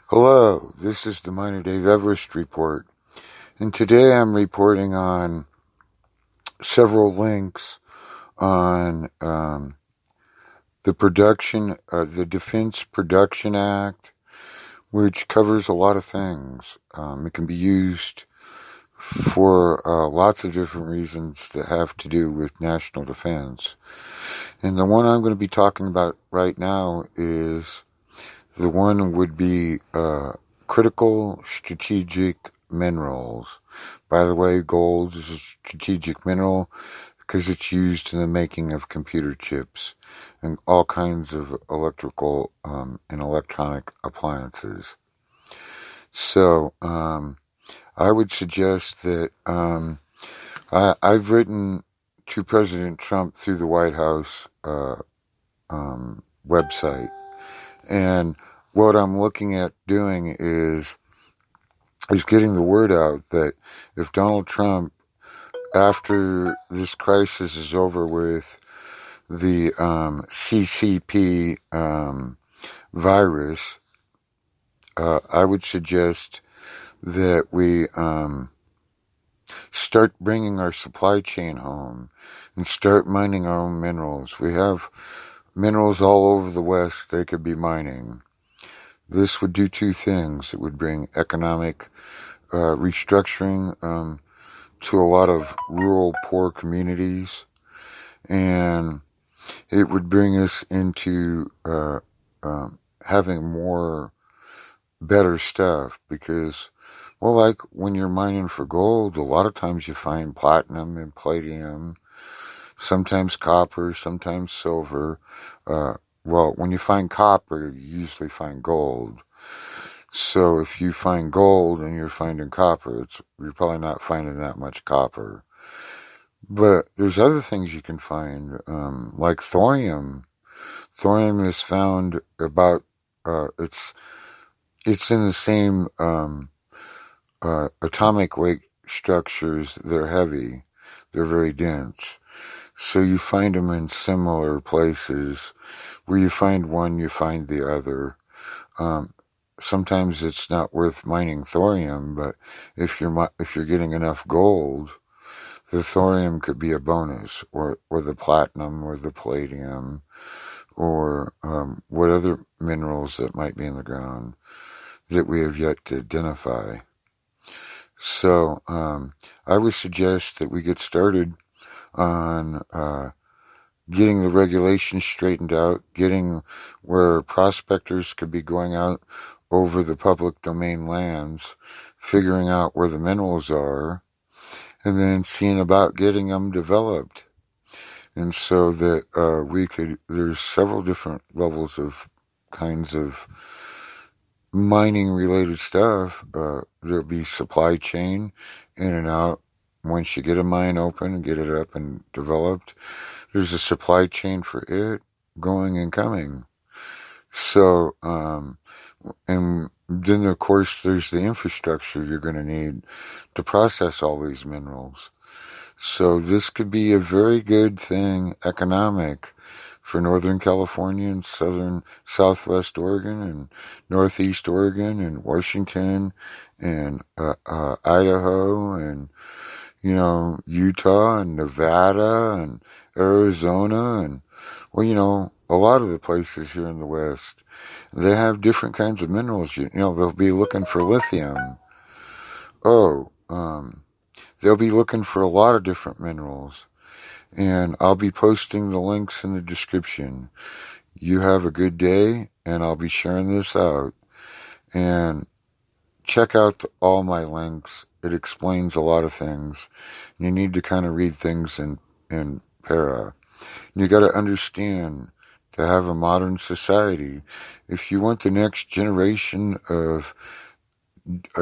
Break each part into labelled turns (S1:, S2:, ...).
S1: Hello, this is the Minor Dave Everist Report, and today I'm reporting on several links on the Defense Production Act, which covers a lot of things. It can be used for lots of different reasons that have to do with national defense. And the one I'm going to be talking about right now is the one would be critical strategic minerals. By the way, gold is a strategic mineral because it's used in the making of computer chips and all kinds of electrical and electronic appliances. So I would suggest that I've written to President Trump through the White House website, and what I'm looking at doing is getting the word out that if Donald Trump, after this crisis is over with, the CCP virus, I would suggest that we start bringing our supply chain home and start mining our own minerals. We have minerals all over the West they could be mining. This would do two things. It would bring economic restructuring to a lot of rural, poor communities, and it would bring us into having more better stuff because, well, like when you're mining for gold, a lot of times you find platinum and palladium, sometimes copper, sometimes silver. Well, when you find copper, you usually find gold. So if you find gold and you're finding copper, you're probably not finding that much copper. But there's other things you can find, like thorium. Thorium is found about, it's in the same atomic weight structures. They're heavy. They're very dense. So you find them in similar places. Where you find one, you find the other. Sometimes it's not worth mining thorium, but if you're getting enough gold, the thorium could be a bonus, or the platinum, or the palladium, or what other minerals that might be in the ground that we have yet to identify. So I would suggest that we get started on getting the regulations straightened out, getting where prospectors could be going out over the public domain lands, figuring out where the minerals are, and then seeing about getting them developed. And so that there's several different levels of kinds of mining related stuff. There'll be supply chain in and out. Once you get a mine open and get it up and developed, there's a supply chain for it going and coming. So, and then of course there's the infrastructure you're going to need to process all these minerals. So this could be a very good thing, economic, for Northern California and Southwest Oregon and Northeast Oregon and Washington and Idaho and, Utah and Nevada and Arizona and, well, a lot of the places here in the West, they have different kinds of minerals. They'll be looking for lithium. They'll be looking for a lot of different minerals. And I'll be posting the links in the description. You have a good day, and I'll be sharing this out. And check out all my links. It explains a lot of things. You need to kind of read things in para. You got to understand, to have a modern society, if you want the next generation of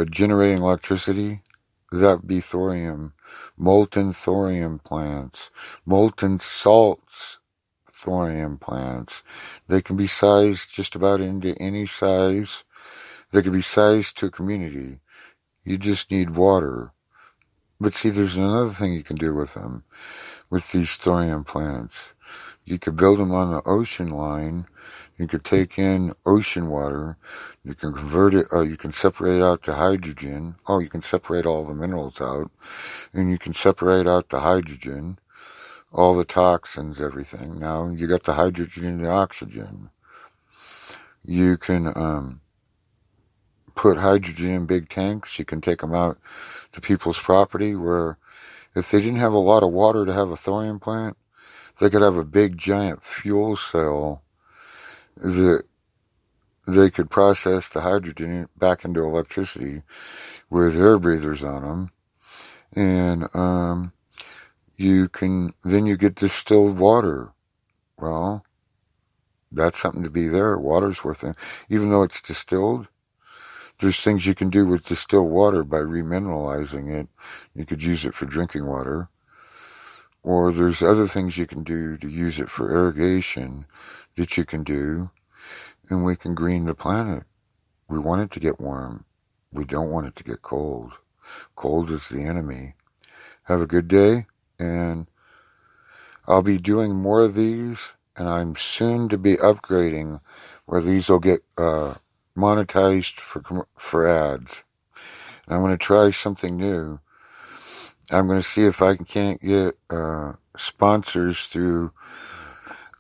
S1: generating electricity, that would be thorium, molten thorium plants, molten salts thorium plants. They can be sized just about into any size. They can be sized to a community. You just need water. But see, there's another thing you can do with them, with these thorium plants. You could build them on the ocean line. You could take in ocean water. You can convert it, you can separate out the hydrogen. Oh, you can separate all the minerals out. And you can separate out the hydrogen, all the toxins, everything. Now you got the hydrogen and the oxygen. You can put hydrogen in big tanks. You can take them out to people's property where if they didn't have a lot of water to have a thorium plant, they could have a big giant fuel cell that they could process the hydrogen back into electricity with air breathers on them. And then you get distilled water. Well, that's something to be there. Water's worth it. Even though it's distilled, there's things you can do with distilled water by remineralizing it. You could use it for drinking water. Or there's other things you can do to use it for irrigation that you can do. And we can green the planet. We want it to get warm. We don't want it to get cold. Cold is the enemy. Have a good day, and I'll be doing more of these, and I'm soon to be upgrading where these will get monetized for ads. And I'm going to try something new. I'm going to see if I can't get sponsors through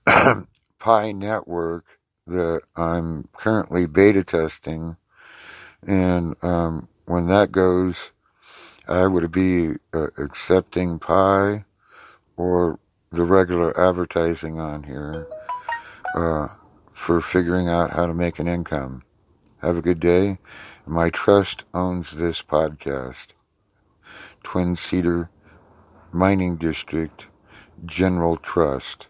S1: Pi Network that I'm currently beta testing. And when that goes, I would be accepting Pi or the regular advertising on here for figuring out how to make an income. Have a good day. My trust owns this podcast. Twin Cedar Mining District General Trust.